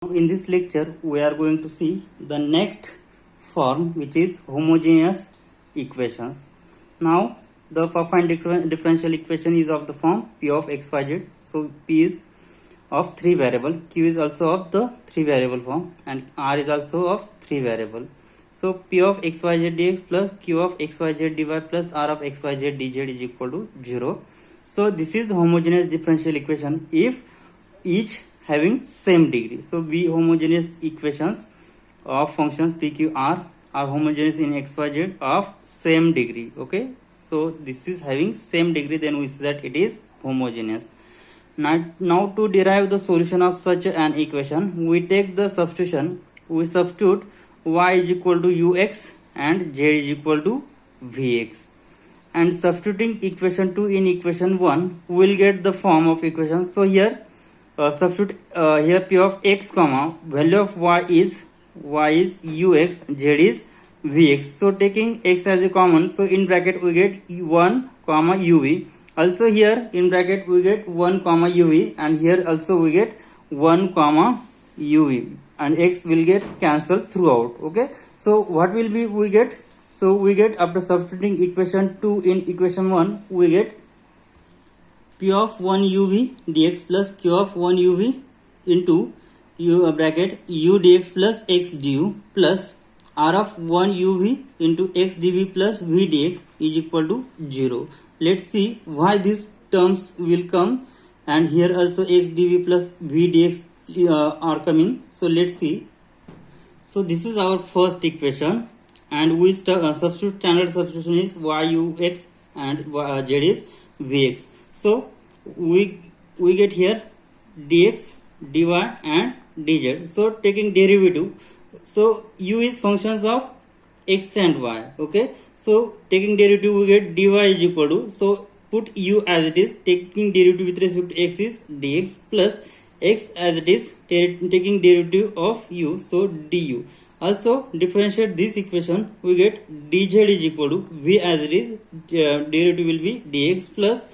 In this lecture, we are going to see the next form, which is homogeneous equations. Now, the affine differential equation is of the form P of xyz. So, P is of 3 variable, Q is also of the 3 variable form, and R is also of 3 variable. So, P of xyz dx plus Q of xyz dy plus R of xyz dz is equal to 0. So, this is the homogeneous differential equation if each having same degree. So B homogeneous equations of functions P, Q, R are homogeneous in x, y, z of same degree. Okay, so this is having same degree, then we say that it is homogeneous. Now to derive the solution of such an equation, we take the substitution. We substitute y is equal to ux and z is equal to vx. And substituting equation 2 in equation 1, we will get the form of equation. So here substitute here P of x comma value of y is ux, z is vx. So taking x as a common, so in bracket we get 1 comma uv. Also here in bracket we get 1 comma uv, and here also we get 1 comma uv, and x will get cancelled throughout. Okay, so what will be we get? So we get, after substituting equation 2 in equation 1, we get P of 1 uv dx plus Q of 1 uv into bracket u dx plus x du plus R of 1 uv into x dv plus v dx is equal to 0. Let's see why these terms will come, and here also x dv plus v dx are coming. So let's see. So this is our first equation, and we substitute, standard substitution is ux and z is vx. So we get here dx, dy and dz. So taking derivative, so u is functions of x and y. Okay, so taking derivative we get dy is equal to, so put u as it is, taking derivative with respect to x is dx plus x as it is, taking derivative of u, so du. Also differentiate this equation, we get dz is equal to v as it is, derivative will be dx plus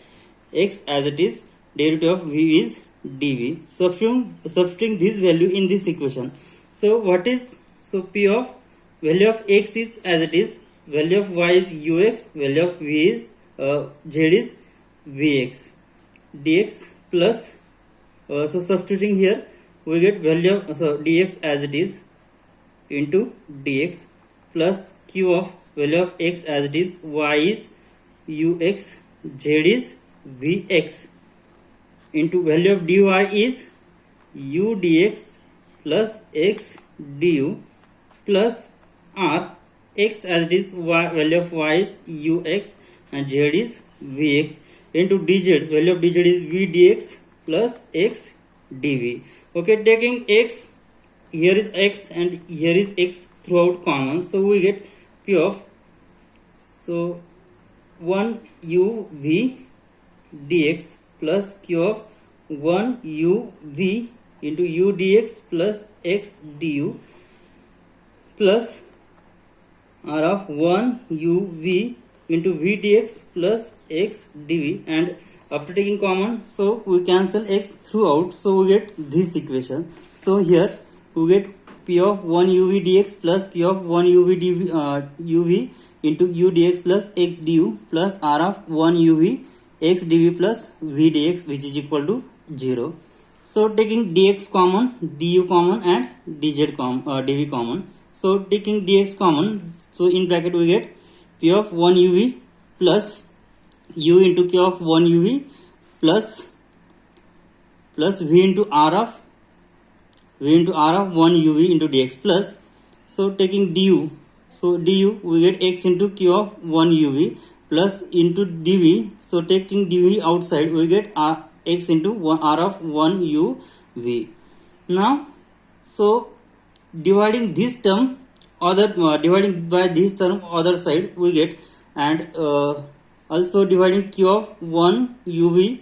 x as it is, derivative of v is dv. Substituting this value in this equation. So what is, so P of value of x is as it is, value of y is ux, value of v is z is vx, dx plus so substituting here we get value of dx as it is into dx plus q of value of x as it is, y is ux, z is vx into value of dy is u dx plus x du plus r, x as it is, y, value of y is ux and z is vx into dz, value of dz is v dx plus x dv. Okay, taking x, here is x and here is x throughout common, so we get P of, so 1 u v dx plus Q of 1 u v into u dx plus x du plus R of 1 u v into v dx plus x dv, and after taking common, so we cancel x throughout, so we get this equation. So here we get P of 1 uv dx plus Q of 1 uv dv, uv into u dx plus x du plus R of 1 uv x dv plus v dx, which is equal to 0. So taking dx common, du common and dz dv common. So taking dx common, so in bracket we get P of 1 uv plus u into Q of 1 uv plus v into R of 1 uv into dx plus, so taking du, so du we get x into Q of 1 uv plus into dv, so taking dv outside we get x into R of 1 uv. Now so dividing this term dividing by this term other side we get, and also dividing Q of 1 uv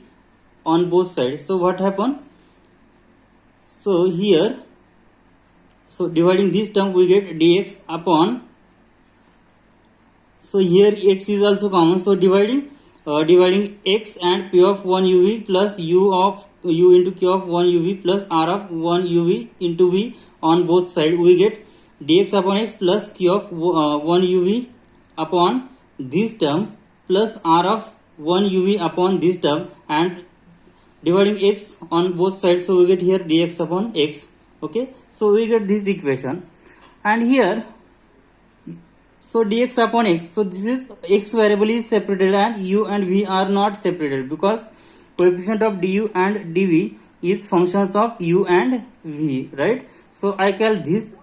on both sides. So what happen? So here, so dividing this term we get dx upon, so here x is also common, so dividing x and P of 1 uv plus u of u into q of 1 uv plus r of 1 uv into v on both sides, we get dx upon x plus q of 1 uv upon this term plus r of 1 uv upon this term and dividing x on both sides, so we get here dx upon x. Okay, so we get this equation, and here so dx upon x, so this is x variable is separated and u and v are not separated because coefficient of du and dv is functions of u and v, right? So I call this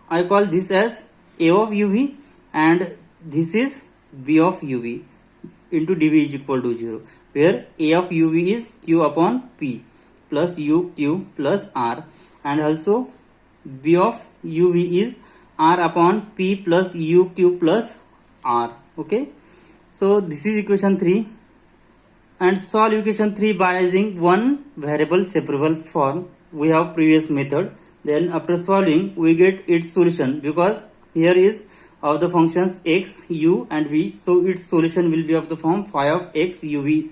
as a of uv and this is b of uv into dv is equal to 0, where a of uv is q upon p plus u q plus r, and also b of uv is r upon p plus u q plus r. Okay, so this is equation 3, and solve equation 3 by using one variable separable form. We have previous method, then after solving we get its solution because here is of the functions x, u and v, so its solution will be of the form phi of x uv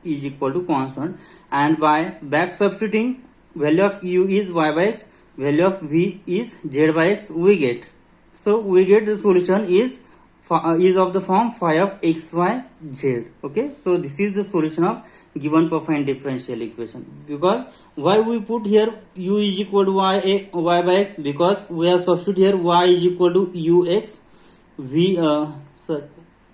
is equal to constant, and by back substituting value of u is y by x, value of v is z by x, we get the solution is of the form phi of x y z. Okay, so this is the solution of given affine differential equation. Because why we put here u is equal to y by x, because we have substitute here y is equal to ux,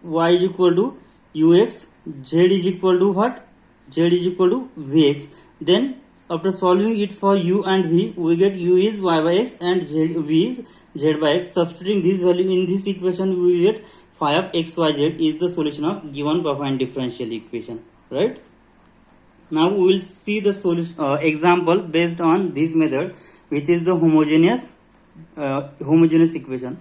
y is equal to ux, z is equal to what, z is equal to vx. Then after solving it for u and v, we get u is y by x and v is z by x. Substituting this value in this equation, we get phi of x y z is the solution of given affine differential equation, right? Now we will see the solution example based on this method, which is the homogeneous equation.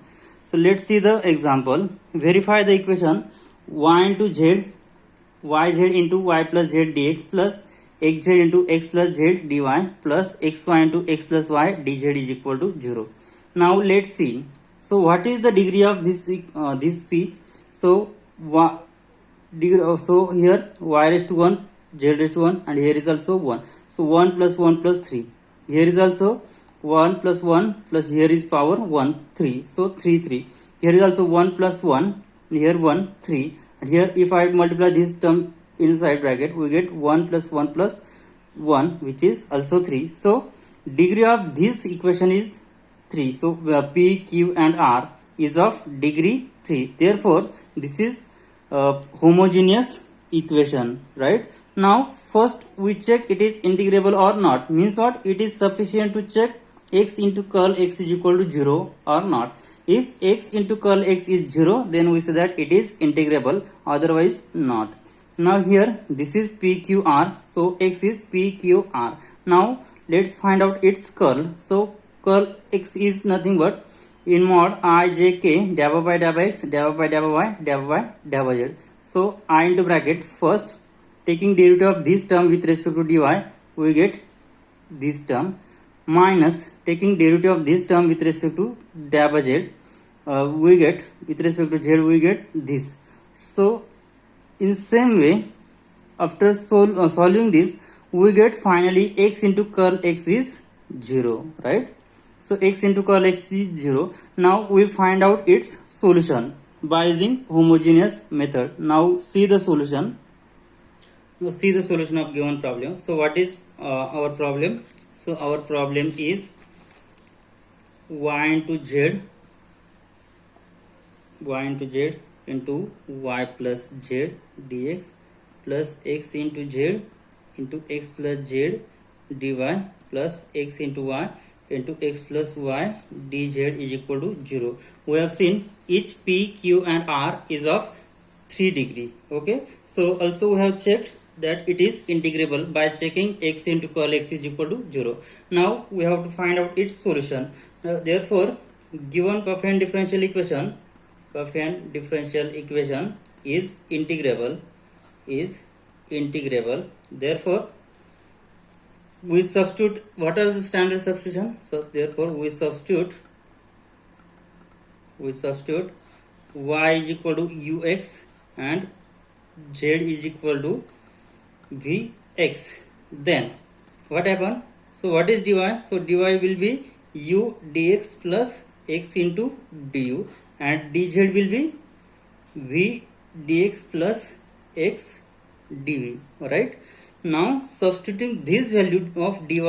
So let's see the example. Verify the equation y into z, yz into y plus z dx plus xz into x plus z dy plus xy into x plus y dz is equal to 0. Now let's see. So what is the degree of this p? So here y raised to 1, z raised to 1, and here is also 1. So 1 plus 1 plus 3. Here is also 1 plus 1 plus here is power 1 3. So 3 3. Here is also 1 plus 1. Here 1 3. And here if I multiply this term inside bracket, we get 1 plus 1 plus 1, which is also 3. So degree of this equation is 3. So p, q and r is of degree 3. Therefore this is homogeneous equation, right? Now first we check it is integrable or not. Means what? It is sufficient to check x into curl x is equal to 0 or not. If x into curl x is 0, then we say that it is integrable, otherwise not. Now here this is pqr, so x is pqr. Now let's find out its curl. So curl x is nothing but in mod I j k dabba by dabba x dabba by dabba y dabba by dabba z. So I into bracket, first taking derivative of this term with respect to dy, we get this term, minus taking derivative of this term with respect to dabba z, we get with respect to z, we get this. So in same way, after solving this, we get finally x into curl x is 0, right? So x into curl x is 0. Now we find out its solution by using homogeneous method. Now see the solution. See the solution of given problem. So what is our problem? So our problem is y into z into y plus z dx plus x into z into x plus z dy plus x into y into x plus y dz is equal to 0. We have seen each p, q and r is of 3 degree. Okay, so also we have checked that it is integrable by checking x into curl x is equal to 0. Now we have to find out its solution. Therefore given affine differential equation is integrable. Therefore we substitute, what are the standard substitution? So therefore we substitute y is equal to ux and z is equal to vx. Then what happen? So what is dy? So dy will be u dx plus x into du, and dz will be v dx plus x dv. Alright. Now substituting this value of dy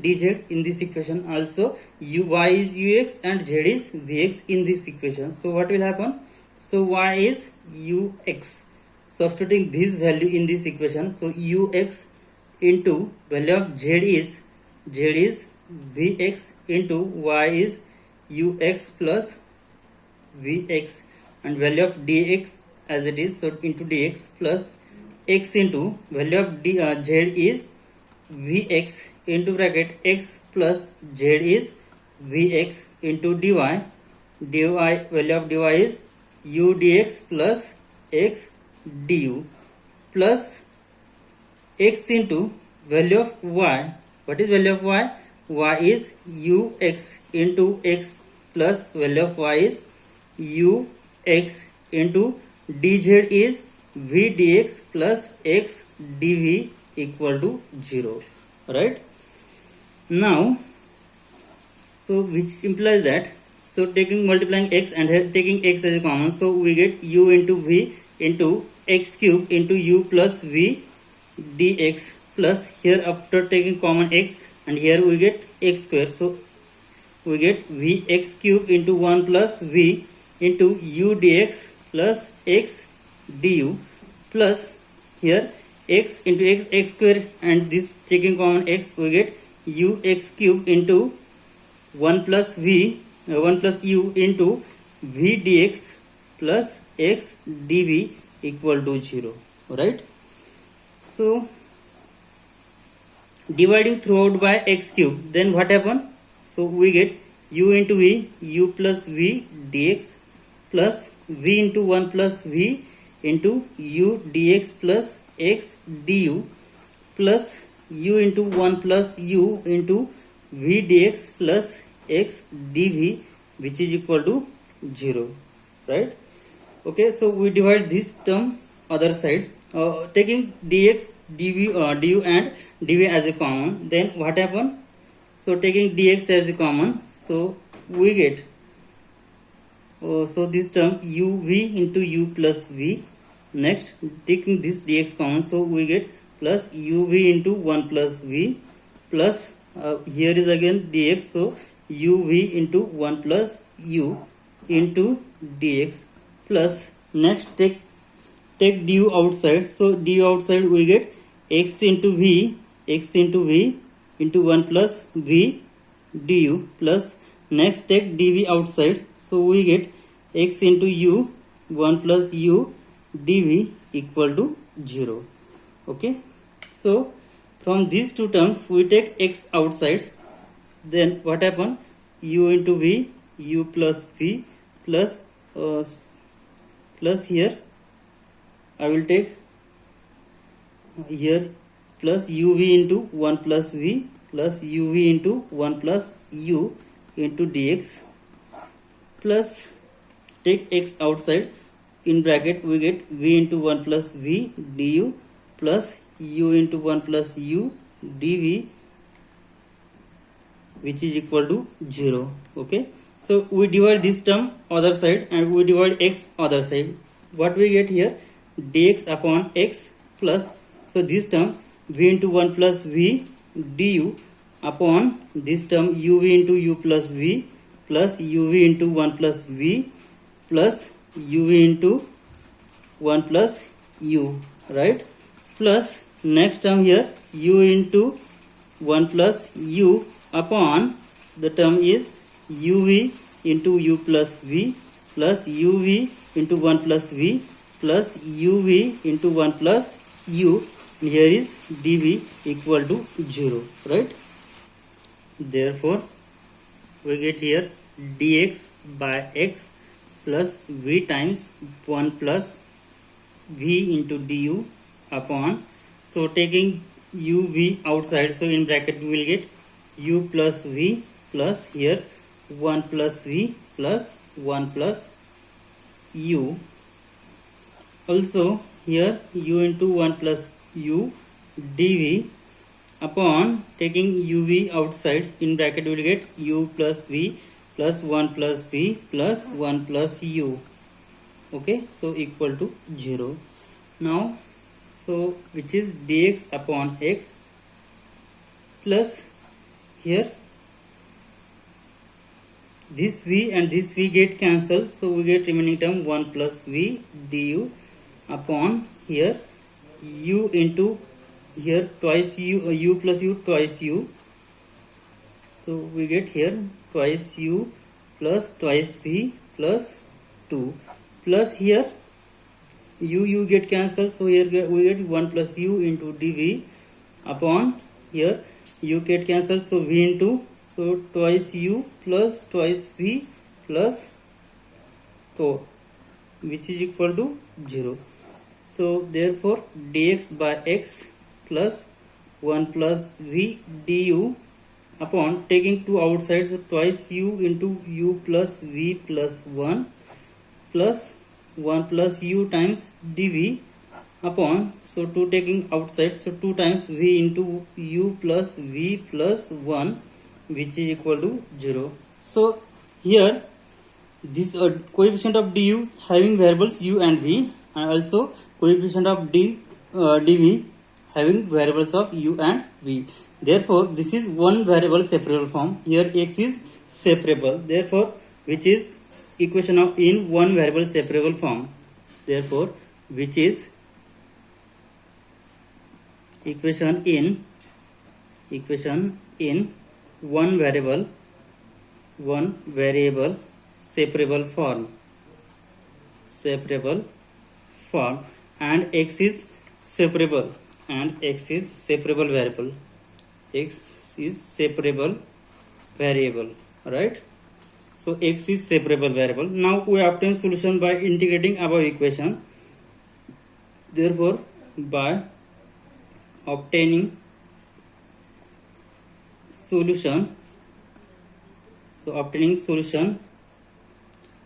dz in this equation, also y is ux and z is vx in this equation. So what will happen? So y is ux. Substituting this value in this equation, so ux into value of z is vx into y is ux plus vx, and value of dx as it is, so into dx plus x into value of z is vx into bracket x plus z is vx into dy value of dy is u dx plus x du plus x into value of y. What is value of y? Y is ux into x plus value of y is ux into dz is v dx plus x dv equal to 0. Right. Now, so which implies that, so taking multiplying x and taking x as a common, so we get u into v into x cube into u plus v dx, plus here after taking common x and here we get x square, so we get vx cube into 1 plus v into u dx plus x du, plus here x into x square, and this taking common x we get ux cube into 1 plus u into v dx plus x dv equal to 0. Right. So dividing throughout by x cube, then what happen? So we get u into v, u plus v dx plus v into 1 plus v into u dx plus x du plus u into 1 plus u into v dx plus x dv, which is equal to 0. Right. Okay, so we divide this term other side, taking dx du and dv as a common, then what happen? So taking dx as a common, so we get so this term uv into u plus v. Next taking this dx common, so we get plus uv into 1 plus v plus here is again dx, so uv into 1 plus u into dx, plus next take du outside, so du outside we get x into v into 1 plus v du, plus next take dv outside, so we get x into u 1 plus u dv equal to 0. Okay, so from these two terms we take x outside, then what happen? U into v, u plus v plus plus here I will take here plus uv into 1 plus v plus uv into 1 plus u into dx, plus take x outside, in bracket we get v into 1 plus v du plus u into 1 plus u dv, which is equal to 0. Okay, so we divide this term other side and we divide x other side. What we get here? Dx upon x plus, so this term v into 1 plus v du upon this term uv into u plus v plus uv into 1 plus v plus uv into 1 plus u, right? Plus next term here u into 1 plus u upon the term is uv into u plus v plus uv into 1 plus v plus uv into 1 plus u, and here is dv equal to 0, right? Therefore we get here dx by x plus v times 1 plus v into du upon, so taking uv outside, so in bracket we will get u plus v plus here 1 plus v plus 1 plus u, also here u into 1 plus u dv upon taking uv outside, in bracket we will get u plus v plus 1 plus v plus 1 plus u. Okay, so equal to 0. Now, so which is dx upon x plus here this v and this v get cancelled, so we get remaining term 1 plus v du upon here u into here twice u plus u twice u, so we get here twice u plus twice v plus 2 plus here u get cancelled, so here we get 1 plus u into dv upon here u get cancelled, so v into, so twice u plus twice v plus 2, which is equal to 0. So therefore dx by x plus 1 plus v du upon taking 2 outside, so twice u into u plus v plus 1 plus 1 plus u times dv upon, so 2 taking outside, so 2 times v into u plus v plus 1, which is equal to 0. So here this coefficient of du having variables u and v, and also coefficient of dv having variables of u and v. Therefore this is one variable separable form. Here x is separable, therefore which is equation of in one variable separable form. Therefore which is equation in one variable separable form, and x is separable, variable, x is separable variable, right? So x is separable variable. Now we obtain solution by integrating above equation. Therefore by obtaining solution,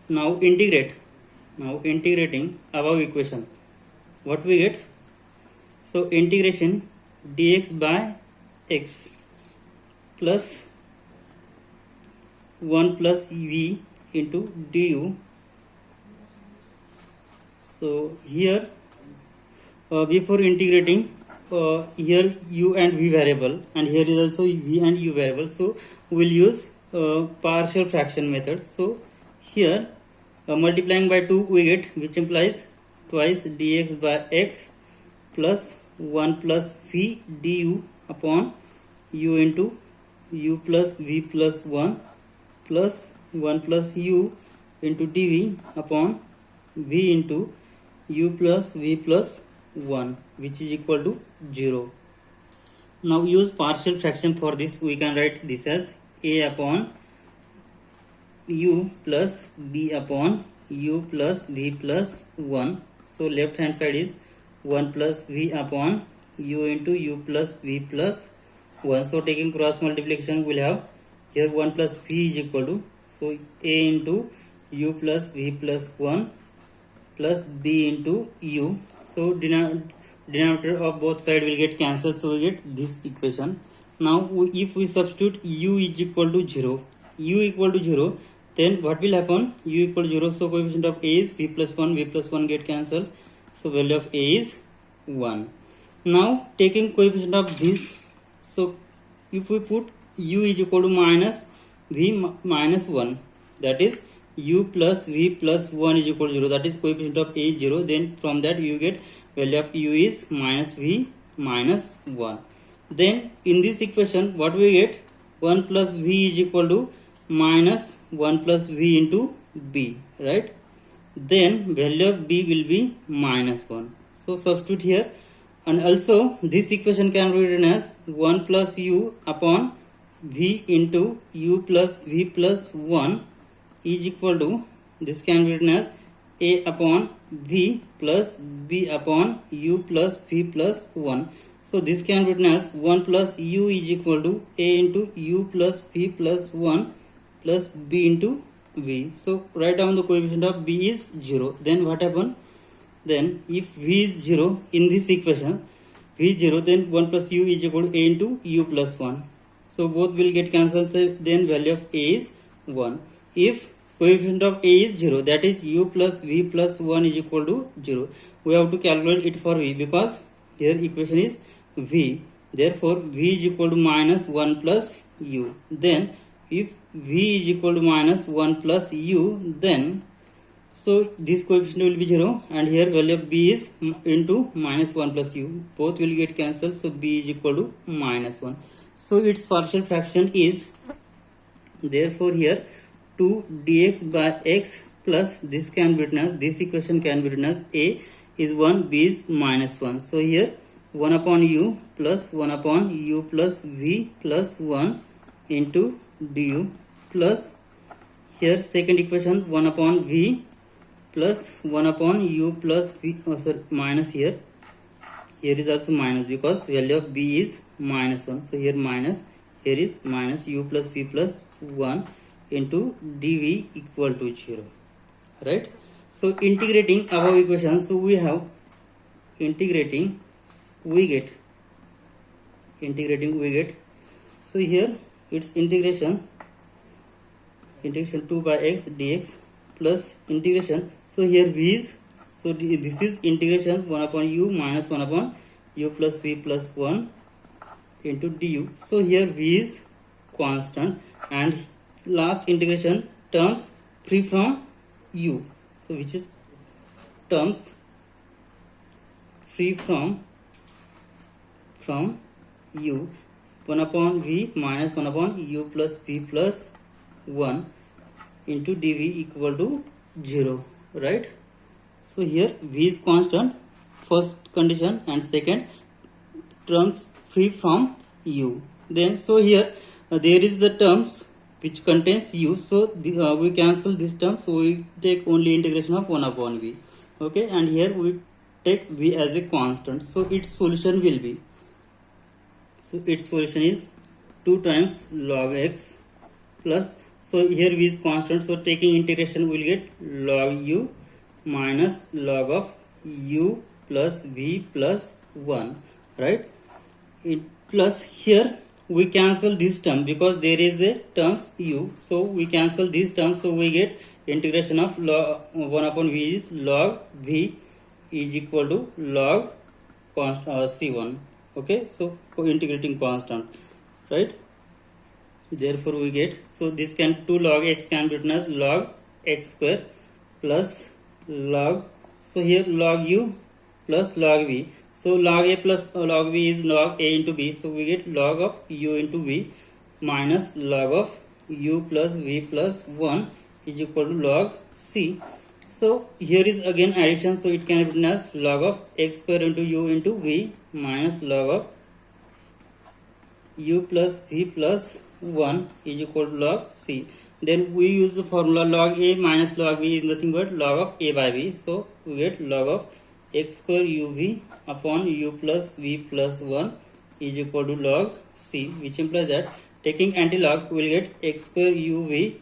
now integrating above equation, what we get? So integration dx by x plus 1 plus v into du. So here before integrating, here u and v variable, and here is also v and u variable, so we will use partial fraction method. So here multiplying by 2 we get, which implies twice dx by x plus 1 plus v du upon u into u plus v plus 1 plus 1 plus u into dv upon v into u plus v plus 1, which is equal to 0. Now use partial fraction for this. We can write this as a upon u plus b upon u plus v plus 1. So left hand side is 1 plus v upon u into u plus v plus 1. So taking cross multiplication, we will have here 1 plus v is equal to, so a into u plus v plus 1 plus b into u. So denominator of both side will get cancelled, so we get this equation. Now if we substitute u is equal to 0, then what will happen? U equal to 0, so coefficient of a is v plus 1 get cancelled, so value of a is 1. Now taking coefficient of this, so if we put u is equal to minus v minus 1, that is u plus v plus 1 is equal to 0, that is coefficient of a is 0, then from that you get value of u is minus v minus 1. Then in this equation what we get? 1 plus v is equal to minus 1 plus v into b, right? Then value of b will be minus 1. So substitute here, and also this equation can be written as 1 plus u upon v into u plus v plus 1 is equal to, this can be written as a upon v plus b upon u plus v plus 1. So this can be written as 1 plus u is equal to a into u plus v plus 1 plus b into v. So write down the coefficient of b is 0. Then what happen? Then if v is 0 in this equation, v is 0, then 1 plus u is equal to a into u plus 1. So both will get cancelled, so then value of a is 1. If coefficient of a is 0, that is u plus v plus 1 is equal to 0. We have to calculate it for v because here equation is v. Therefore v is equal to minus 1 plus u. Then if v is equal to minus 1 plus u, then so this coefficient will be 0 and here value of b is into minus 1 plus u. Both will get cancelled, so b is equal to minus 1. So its partial fraction is, therefore here 2 dx by x plus this can be written as, this equation can be written as a is 1, b is minus 1. So here 1 upon u plus 1 upon u plus v plus 1 into du plus here second equation 1 upon v plus 1 upon u plus v, minus here is also minus because value of b is minus 1. So here minus, here is minus u plus v plus 1 into dv equal to 0, right? So integrating above equation, so we have integrating we get, so here it's integration 2 by x dx plus integration, so here v is, so this is integration 1 upon u minus 1 upon u plus v plus 1 into du. So here v is constant and last integration terms free from u, so which is terms free from u, 1 upon v minus 1 upon u plus v plus 1 into dv equal to 0, right? So here v is constant, first condition, and second terms free from u. Then so here there is the terms which contains u, so we cancel this term, so we take only integration of 1 upon v, okay, and here we take v as a constant. So its solution will be, so its solution is 2 times log x plus, so here v is constant, so taking integration we will get log u minus log of u plus v plus 1, right? It plus here we cancel this term because there is a terms u, so we cancel these terms, so we get integration of log 1 upon v is log v is equal to log constant c1, okay, so integrating constant, right? Therefore we get, so this can 2 log x can be written as log x square plus log, so here log u plus log v, so log a plus log v is log a into b, so we get log of u into v minus log of u plus v plus 1 is equal to log c. So here is again addition, so it can be written as log of x square into u into v minus log of u plus v plus 1 is equal to log c. Then we use the formula log a minus log v is nothing but log of a by v, so we get log of x square uv upon u plus v plus 1 is equal to log c, which implies that taking antilog we will get x square uv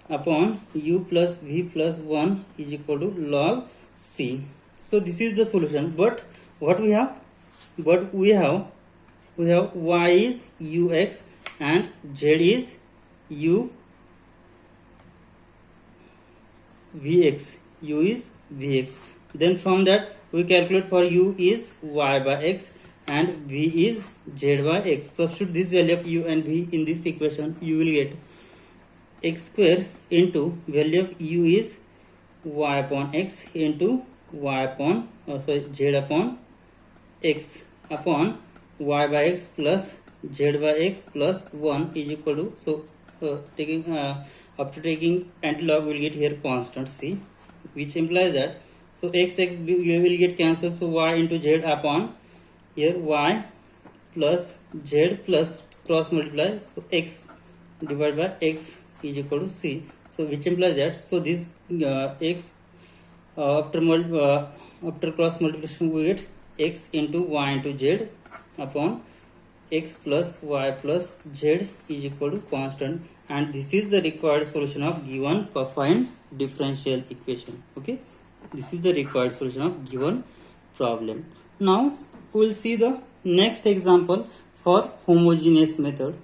upon u plus v plus 1 is equal to log c. So this is the solution, but what we have, we have y is ux and z is u vx, u is vx. Then from that we calculate for u is y by x and v is z by x. Substitute this value of u and v in this equation, you will get x square into value of u is y upon x into y upon z upon x upon y by x plus z by x plus 1 is equal to, so taking after taking antilog we will get here constant c, which implies that, so x we will get cancelled, so y into z upon here y plus z plus cross multiply, so x divided by x is equal to c, so which implies that, so this x after cross multiplication we get x into y into z upon x plus y plus z is equal to constant, and this is the required solution of given affine differential equation. Okay, this is the required solution of given problem. Now we will see the next example for homogeneous method.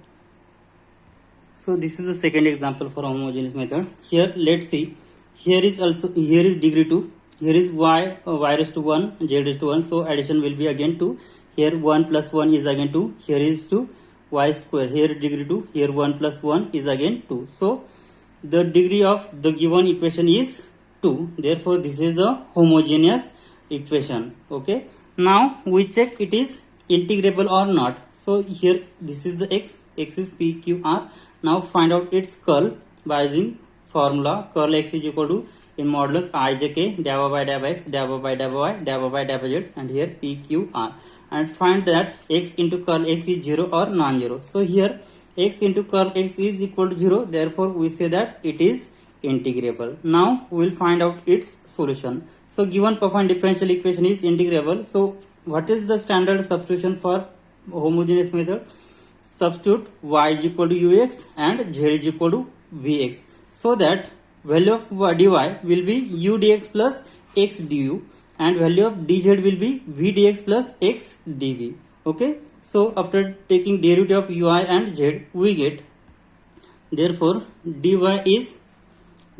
So this is the second example for homogeneous method. Here let's see, here is degree 2, here is y raised to 1, z raised to 1, so addition will be again 2. Here 1 plus 1 is again 2, here is 2, y square, here degree 2, here 1 plus 1 is again 2. So the degree of the given equation is 2, therefore this is the homogeneous equation. Okay, now we check it is integrable or not. So here this is the x is PQR. Now find out its curl by using formula curl x is equal to in modulus ijk dabba by dabba x dabba by dabba y dabba by dabba z, and here PQR, and find that x into curl x is 0 or non-zero. So here x into curl x is equal to 0, therefore we say that it is integrable. Now we will find out its solution. So given perfect differential equation is integrable, so what is the standard substitution for homogeneous method? Substitute y is equal to ux and z is equal to vx, so that value of dy will be u dx plus x du and value of dz will be v dx plus x dv. Okay, so after taking derivative of ui and z we get, therefore dy is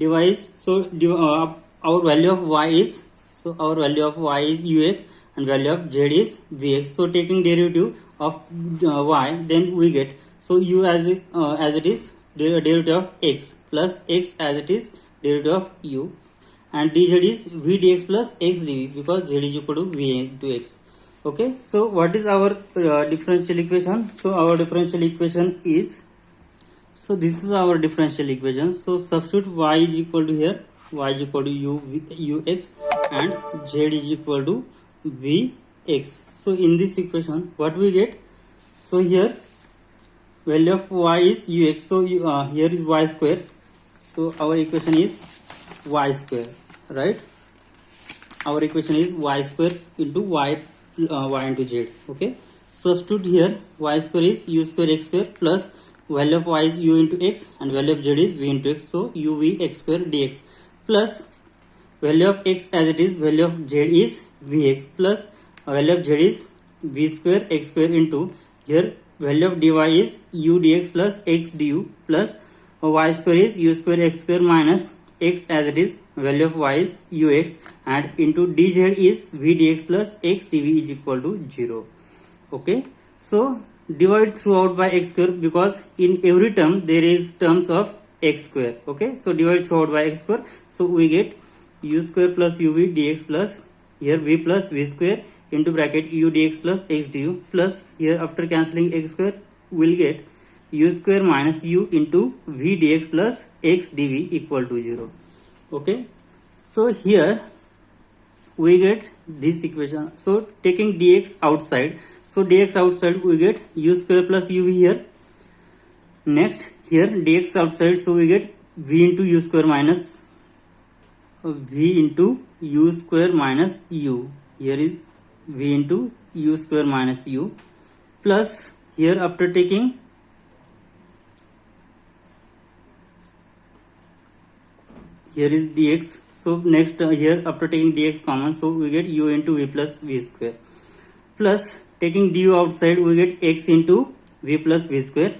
our value of y is, so our value of y is ux and value of z is vx. So taking derivative of y, then we get, so u as it is derivative of x plus x as it is derivative of u, and dz is v dx plus x dv because z is equal to v into x. Okay, so what is our differential equation? So our differential equation is, so this is our differential equation. So substitute y is equal to here, y is equal to ux and z is equal to vx. So in this equation what we get? So here value of y is ux, so here is y square, so our equation is y square, right? Our equation is y square into y into z. Okay, substitute here y square is u square x square plus value of y is u into x and value of z is v into x, so uv x square dx plus value of x as it is, value of z is vx plus value of z is v square x square into here value of dy is u dx plus x du plus y square is u square x square minus x as it is, value of y is ux and into dz is v dx plus x dv is equal to 0. Okay, so divide throughout by x square because in every term there is terms of x square. Okay, so divide throughout by x square, so we get u square plus uv dx plus here v plus v square into bracket u dx plus x du plus here after cancelling x square we'll get u square minus u into v dx plus x dv equal to 0. Okay, so here we get this equation. So taking dx outside, so dx outside we get u square plus uv here. Next here dx outside, so we get v into u square minus v into u square minus u. Here is v into u square minus u plus here after taking here is dx, so next here after taking dx common, so we get u into v plus v square plus taking du outside we get x into v plus v square,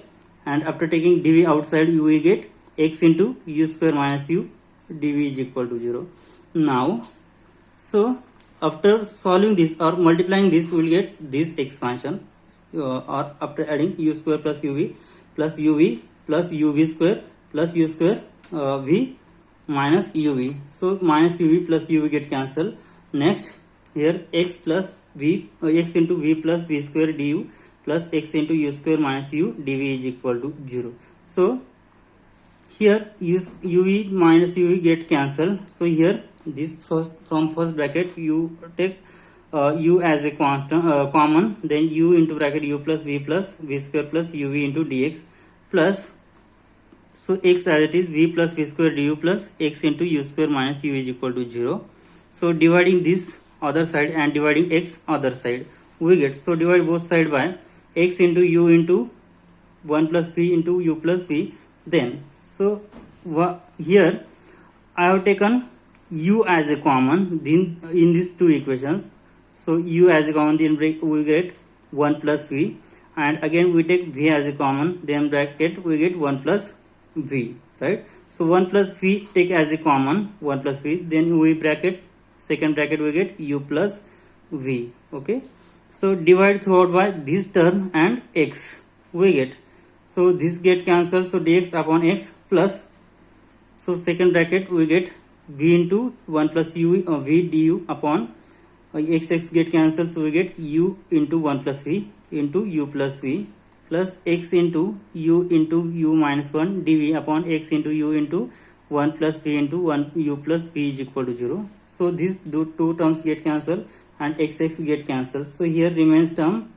and after taking dv outside we get x into u square minus u dv is equal to 0. Now so after solving this or multiplying this we will get this expansion or after adding u square plus uv plus uv plus uv square plus u square v minus uv, so minus uv plus uv get cancelled. Next here x plus v x into v plus v square du plus x into u square minus u dv is equal to 0. So here uv minus uv get cancelled, so here this from first bracket you take u as a constant common, then u into bracket u plus v square plus uv into dx plus, so x as it is v plus v square du plus x into u square minus u is equal to 0. So dividing this other side and dividing x other side we get, so divide both side by x into u into 1 plus v into u plus v. Then so here I have taken u as a common in these two equations, so u as a common, then we get 1 plus v, and again we take v as a common, then bracket we get 1 plus v, right? So 1 plus v take as a common, 1 plus v, then we bracket, second bracket we get u plus v. Okay, so divide throughout by this term and x we get, so this get cancelled, so dx upon x plus, so second bracket we get v into 1 plus u v du upon x get cancelled, so we get u into 1 plus v into u plus v plus x into u minus 1 dv upon x into u into 1 plus v into 1 u plus v is equal to 0. So these two terms get cancelled and x get cancelled. So here remains term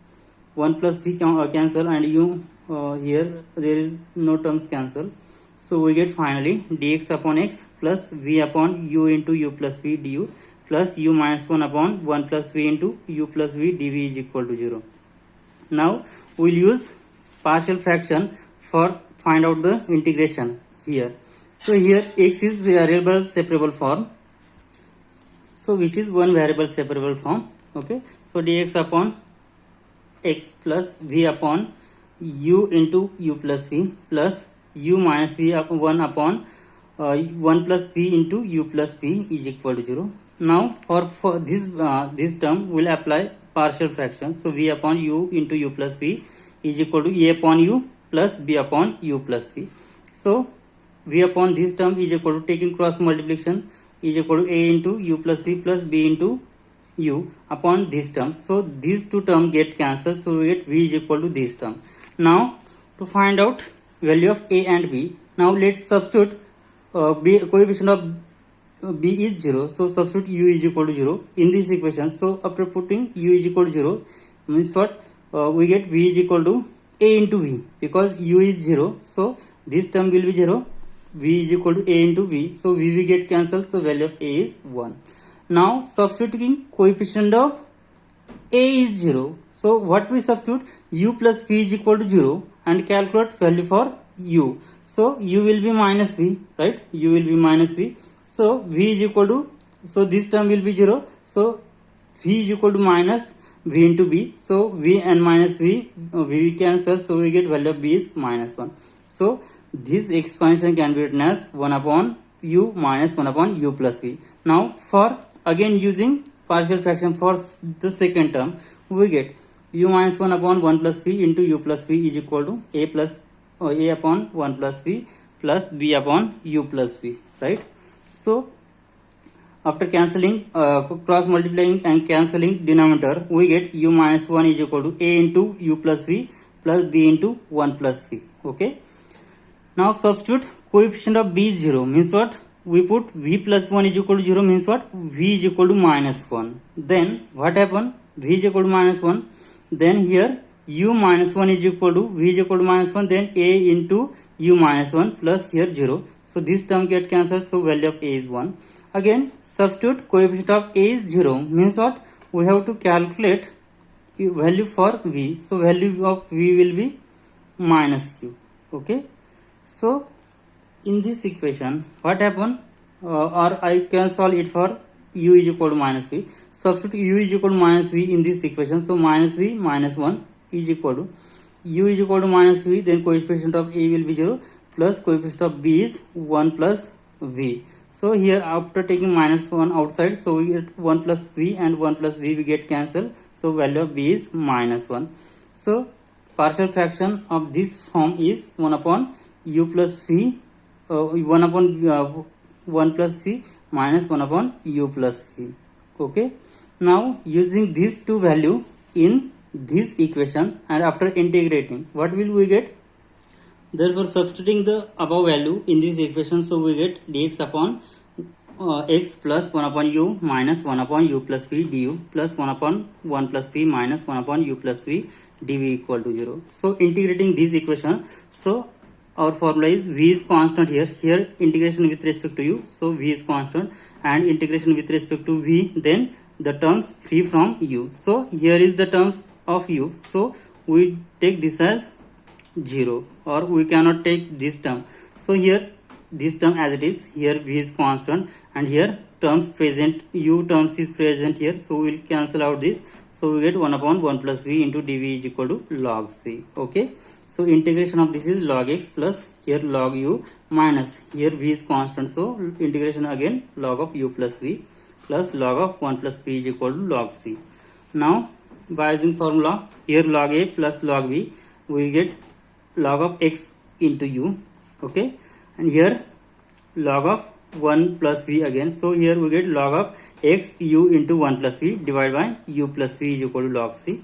1 plus v cancel, and u here there is no terms cancel. So we get finally dx upon x plus v upon u into u plus v du plus u minus 1 upon 1 plus v into u plus v dv is equal to 0. Now we will use partial fraction for find out the integration here. So here x is variable separable form, so which is one variable separable form. Okay, so dx upon x plus v upon u into u plus v plus u minus v 1 upon 1 plus v into u plus v is equal to 0. Now for this term will apply partial fraction. So v upon u into u plus v is equal to a upon u plus b upon u plus v. So v upon this term is equal to, taking cross multiplication, is equal to a into u plus v plus b into u upon this term. So these two terms get cancelled, so we get v is equal to this term. Now to find out value of a and b, now let's substitute b, coefficient of b is 0, so substitute u is equal to 0 in this equation. So after putting u is equal to 0 means what, we get v is equal to a into v, because u is 0, so this term will be 0, v is equal to a into v, so v get cancelled, so value of a is 1. Now substituting coefficient of a is 0, so what we substitute, u plus v is equal to 0 and calculate value for u. So u will be minus v, right? U will be minus v. So v is equal to, so this term will be 0, so v is equal to minus v into b, so v and minus v, v cancel, so we get value of b is minus 1. So this expansion can be written as 1 upon u minus 1 upon u plus v. Now for again using partial fraction for the second term, we get u minus 1 upon 1 plus v into u plus v is equal to a plus a upon 1 plus v plus b upon u plus v, right? So after cancelling, cross multiplying and cancelling denominator, we get u minus 1 is equal to a into u plus v plus b into 1 plus v. Okay, now substitute coefficient of b is 0 means what, we put v plus 1 is equal to 0 means what, v is equal to minus 1. Then what happen, v is equal to minus 1, then here u minus 1 is equal to v is equal to minus 1, then a into u minus 1 plus here 0, so this term get cancelled, so value of a is 1. Again substitute coefficient of a is 0 means what, we have to calculate value for v, so value of v will be minus u. Okay, so in this equation what happen, or I can solve it for u is equal to minus v. Substitute u is equal to minus v in this equation, so minus v minus 1 is equal to u is equal to minus v, then coefficient of a will be 0 plus coefficient of b is 1 plus v. So here after taking minus 1 outside, so we get 1 plus v and 1 plus v we get cancelled, so value of b is minus 1. So partial fraction of this form is 1 upon u plus v, 1 upon 1 plus v minus 1 upon u plus v. Okay, now using these two value in this equation and after integrating, what will we get? Therefore substituting the above value in this equation, so we get dx upon x plus 1 upon u minus 1 upon u plus v du plus 1 upon 1 plus v minus 1 upon u plus v dv equal to 0. So integrating this equation, so our formula is v is constant here, integration with respect to u, so v is constant, and integration with respect to v, then the terms free from u, so here is the terms of u, so we take this as 0, or we cannot take this term, so here this term as it is, here v is constant and here terms present, u terms is present here, so we will cancel out this, so So we get 1 upon 1 plus v into dv is equal to log c. Okay. So integration of this is log x plus here log u minus here v is constant. So integration again log of u plus v plus log of 1 plus v is equal to log c. Now by using formula here log a plus log b we get log of x into u. Okay. And here log of 1 plus v again. So here we get log of x u into 1 plus v divided by u plus v is equal to log c.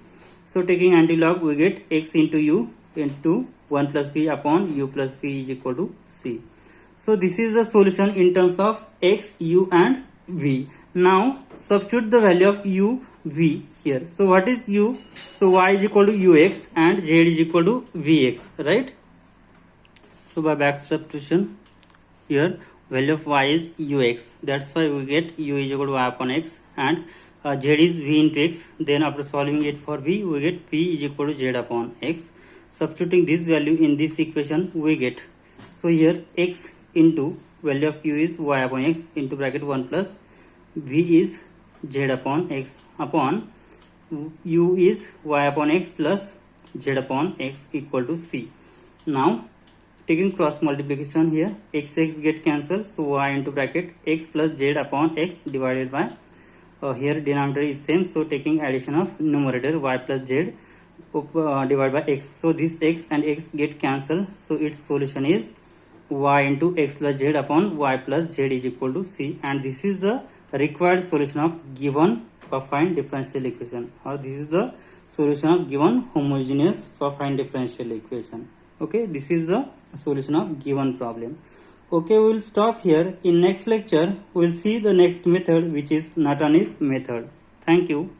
So taking anti-log we get x into u into 1 plus v upon u plus v is equal to c. So this is the solution in terms of x, u and v. Now substitute the value of u, v here. So what is u? So y is equal to ux and z is equal to vx, right? So by back substitution here value of y is ux, that's why we get u is equal to y upon x and z is v into x. Then after solving it for v we get v is equal to z upon x. Substituting this value in this equation we get, so here x into value of u is y upon x into bracket 1 plus v is z upon x upon u is y upon x plus z upon x equal to c. Now taking cross multiplication here x get cancelled, so y into bracket x plus z upon x divided by here denominator is same, so taking addition of numerator y plus z divided by x. So this x and x get cancelled, so its solution is y into x plus z upon y plus z is equal to c, and this is the required solution of given affine differential equation, or this is the solution of given homogeneous affine differential equation. Okay, this is the solution of given problem. Okay, we will stop here. In next lecture we will see the next method, which is Natan's method. Thank you.